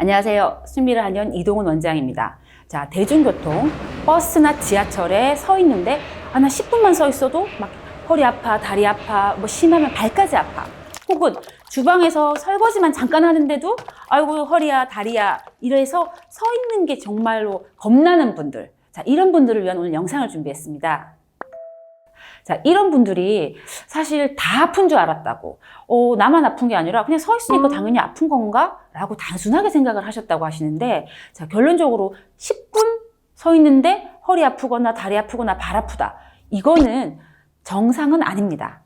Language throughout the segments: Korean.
안녕하세요. 수미를 한연 이동훈 원장입니다. 자, 대중교통, 버스나 지하철에 서 있는데 나 10분만 서 있어도 막 허리 아파, 다리 아파, 뭐 심하면 발까지 아파. 혹은 주방에서 설거지만 잠깐 하는데도 아이고 허리야, 다리야 이래서 서 있는 게 정말로 겁나는 분들. 자, 이런 분들을 위한 오늘 영상을 준비했습니다. 자, 이런 분들이 사실 다 아픈 줄 알았다고, 나만 아픈 게 아니라 그냥 서 있으니까 당연히 아픈 건가? 라고 단순하게 생각을 하셨다고 하시는데, 자, 결론적으로 10분 서 있는데 허리 아프거나 다리 아프거나 발 아프다. 이거는 정상은 아닙니다.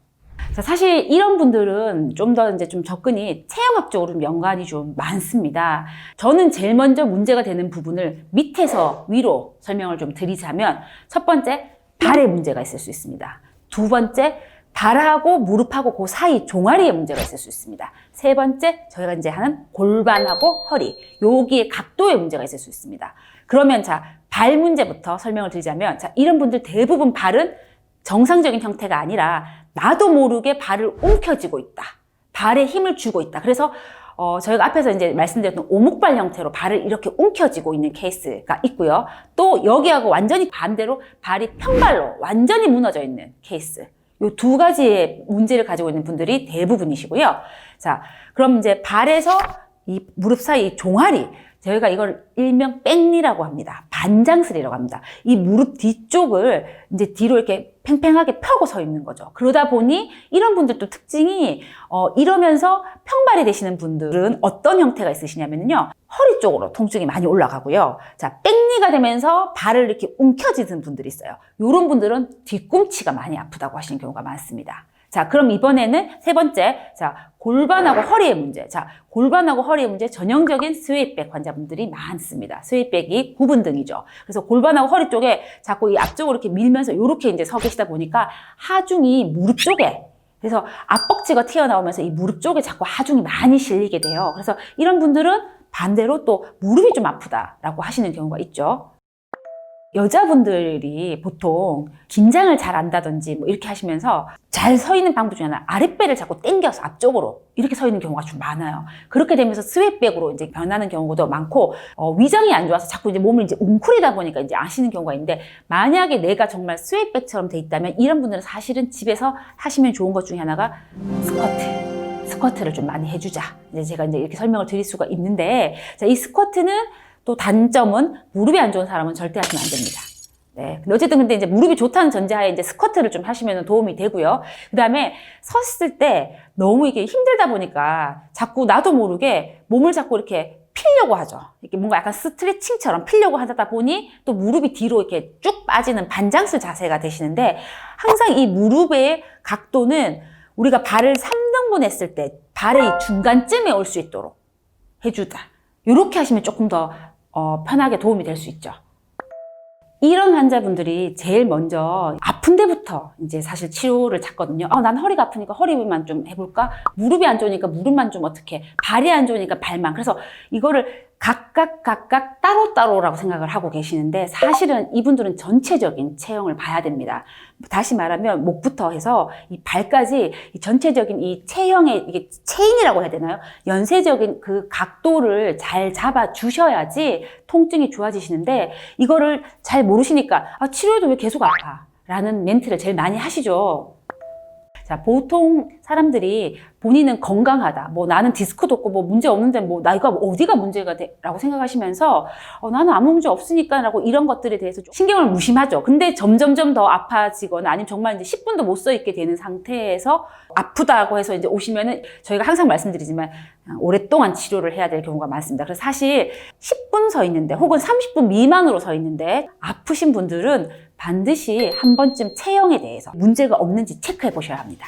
자, 사실 이런 분들은 좀 더 좀 접근이 체형학적으로 좀 연관이 좀 많습니다. 저는 제일 먼저 문제가 되는 부분을 밑에서 위로 설명을 좀 드리자면, 첫 번째, 발에 문제가 있을 수 있습니다. 두 번째, 발하고 무릎하고 그 사이 종아리에 문제가 있을 수 있습니다. 세 번째, 저희가 이제 하는 골반하고 허리, 여기에 각도에 문제가 있을 수 있습니다. 그러면 자, 발 문제부터 설명을 드리자면, 자, 이런 분들 대부분 발은 정상적인 형태가 아니라 나도 모르게 발을 움켜쥐고 있다. 발에 힘을 주고 있다. 그래서 저희가 앞에서 이제 말씀드렸던 오목발 형태로 발을 이렇게 움켜쥐고 있는 케이스가 있고요. 또 여기하고 완전히 반대로 발이 평발로 완전히 무너져 있는 케이스. 이 두 가지의 문제를 가지고 있는 분들이 대부분이시고요. 자, 그럼 이제 발에서 이 무릎 사이 종아리, 저희가 이걸 일명 뺑니라고 합니다. 반장슬이라고 합니다. 이 무릎 뒤쪽을 이제 뒤로 이렇게 팽팽하게 펴고 서 있는 거죠. 그러다 보니 이런 분들도 특징이 이러면서 평발이 되시는 분들은 어떤 형태가 있으시냐면요. 허리 쪽으로 통증이 많이 올라가고요. 자, 뺑니가 되면서 발을 이렇게 움켜쥐는 분들이 있어요. 이런 분들은 뒤꿈치가 많이 아프다고 하시는 경우가 많습니다. 자, 그럼 이번에는 세 번째, 자, 골반하고 허리의 문제. 자, 골반하고 허리의 문제, 전형적인 스웨이백 환자분들이 많습니다. 스웨이백이 구분등이죠. 그래서 골반하고 허리 쪽에 자꾸 이 앞쪽으로 이렇게 밀면서 이렇게 이제 서 계시다 보니까 하중이 무릎 쪽에, 그래서 앞벅지가 튀어나오면서 이 무릎 쪽에 자꾸 하중이 많이 실리게 돼요. 그래서 이런 분들은 반대로 또 무릎이 좀 아프다라고 하시는 경우가 있죠. 여자분들이 보통 긴장을 잘 한다든지 뭐 이렇게 하시면서 잘 서 있는 방법 중에 하나, 아랫배를 자꾸 당겨서 앞쪽으로 이렇게 서 있는 경우가 좀 많아요. 그렇게 되면서 스웨이백으로 이제 변하는 경우도 많고, 위장이 안 좋아서 자꾸 이제 몸을 이제 웅크리다 보니까 이제 아시는 경우가 있는데, 만약에 내가 정말 스웨이백처럼 돼 있다면 이런 분들은 사실은 집에서 하시면 좋은 것 중에 하나가 스쿼트를 좀 많이 해주자. 이제 제가 이제 이렇게 설명을 드릴 수가 있는데, 자, 이 스쿼트는 또 단점은 무릎이 안 좋은 사람은 절대 하시면 안 됩니다. 네. 근데 어쨌든 근데 이제 무릎이 좋다는 전제하에 이제 스쿼트를 좀 하시면 도움이 되고요. 그 다음에 섰을 때 너무 이게 힘들다 보니까 자꾸 나도 모르게 몸을 자꾸 이렇게 피려고 하죠. 이렇게 뭔가 약간 스트레칭처럼 피려고 하다 보니 또 무릎이 뒤로 이렇게 쭉 빠지는 반장슬 자세가 되시는데, 항상 이 무릎의 각도는 우리가 발을 3등분 했을 때 발의 이 중간쯤에 올 수 있도록 해주자. 이렇게 하시면 조금 더 편하게 도움이 될 수 있죠. 이런 환자분들이 제일 먼저 아픈 데부터 이제 사실 치료를 찾거든요. 난 허리가 아프니까 허리만 좀 해볼까? 무릎이 안 좋으니까 무릎만 좀 어떻게, 발이 안 좋으니까 발만. 그래서 이거를 각각 따로따로라고 생각을 하고 계시는데, 사실은 이분들은 전체적인 체형을 봐야 됩니다. 다시 말하면 목부터 해서 이 발까지 이 전체적인 이 체형의, 이게 체인이라고 해야 되나요? 연쇄적인 그 각도를 잘 잡아 주셔야지 통증이 좋아지시는데, 이거를 잘 모르시니까 치료해도 왜 계속 아파? 라는 멘트를 제일 많이 하시죠. 자, 보통 사람들이 본인은 건강하다, 뭐 나는 디스크도 없고 뭐 문제 없는데 뭐 나이가 어디가 문제가 돼? 라고 생각하시면서 나는 아무 문제 없으니까 라고 이런 것들에 대해서 좀 신경을 무심하죠. 근데 점점점 더 아파지거나 아니면 정말 이제 10분도 못 서 있게 되는 상태에서 아프다고 해서 이제 오시면은 저희가 항상 말씀드리지만 오랫동안 치료를 해야 될 경우가 많습니다. 그래서 사실 10분 서 있는데 혹은 30분 미만으로 서 있는데 아프신 분들은 반드시 한 번쯤 체형에 대해서 문제가 없는지 체크해 보셔야 합니다.